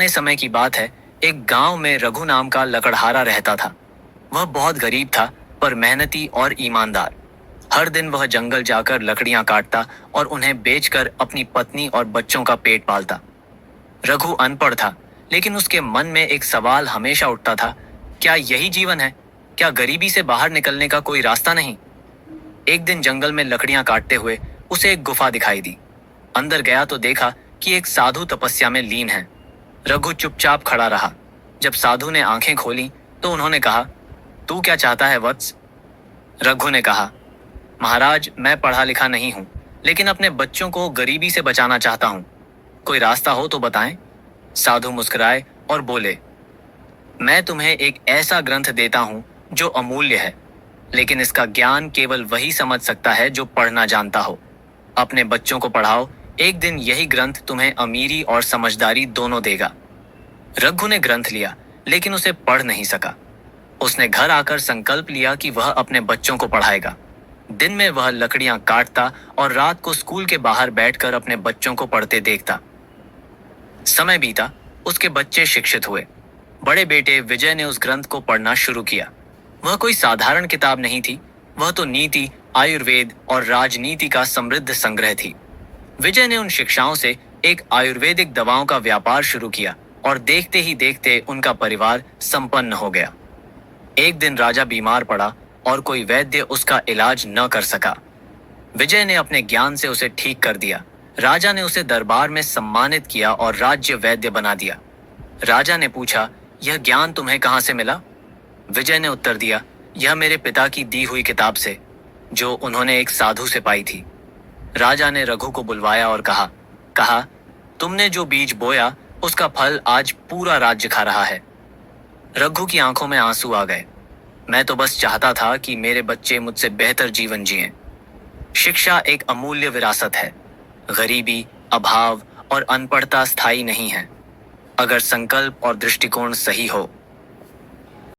समय की बात है। एक गांव में रघु नाम का लकड़हारा रहता था। वह बहुत गरीब था, पर मेहनती और ईमानदार। हर दिन वह जंगल जाकर लकड़ियां काटता और उन्हें बेचकर अपनी पत्नी और बच्चों का पेट पालता। रघु अनपढ़ था, लेकिन उसके मन में एक सवाल हमेशा उठता था। क्या यही जीवन है? क्या गरीबी से बाहर निकलने का कोई रास्ता नहीं? एक दिन जंगल में लकड़ियां काटते हुए उसे एक गुफा दिखाई दी। अंदर गया तो देखा कि एक साधु तपस्या में लीन है। रघु चुपचाप खड़ा रहा। जब साधु ने आंखें खोली तो उन्होंने कहा, तू क्या चाहता है वत्स? रघु ने कहा, महाराज, मैं पढ़ा लिखा नहीं हूं, लेकिन अपने बच्चों को गरीबी से बचाना चाहता हूं। कोई रास्ता हो तो बताएं। साधु मुस्कुराए और बोले, मैं तुम्हें एक ऐसा ग्रंथ देता हूं जो अमूल्य है, लेकिन इसका ज्ञान केवल वही समझ सकता है जो पढ़ना जानता हो। अपने बच्चों को पढ़ाओ, एक दिन यही ग्रंथ तुम्हें अमीरी और समझदारी दोनों देगा। रघु ने ग्रंथ लिया, लेकिन उसे पढ़ नहीं सका। उसने घर आकर संकल्प लिया कि वह अपने बच्चों को पढ़ाएगा। दिन में वह लकड़ियां काटता और रात को स्कूल के बाहर बैठकर अपने बच्चों को पढ़ते देखता। समय बीता, उसके बच्चे शिक्षित हुए। बड़े बेटे विजय ने उस ग्रंथ को पढ़ना शुरू किया। वह कोई साधारण किताब नहीं थी, वह तो नीति, आयुर्वेद और राजनीति का समृद्ध संग्रह थी। विजय ने उन शिक्षाओं से एक आयुर्वेदिक दवाओं का व्यापार शुरू किया और देखते ही देखते उनका परिवार संपन्न हो गया। एक दिन राजा बीमार पड़ा और कोई वैद्य उसका इलाज न कर सका। विजय ने अपने ज्ञान से उसे ठीक कर दिया। राजा ने उसे दरबार में सम्मानित किया और राज्य वैद्य बना दिया। राजा ने पूछा, यह ज्ञान तुम्हें कहां से मिला? विजय ने उत्तर दिया, यह मेरे पिता की दी हुई किताब से, जो उन्होंने एक साधु से पाई थी। राजा ने रघु को बुलवाया और कहा, तुमने जो बीज बोया उसका फल आज पूरा राज्य खा रहा है। रघु की आंखों में आंसू आ गए। मैं तो बस चाहता था कि मेरे बच्चे मुझसे बेहतर जीवन जिएं। शिक्षा एक अमूल्य विरासत है। गरीबी, अभाव और अनपढ़ता स्थायी नहीं है, अगर संकल्प और दृष्टिकोण सही हो।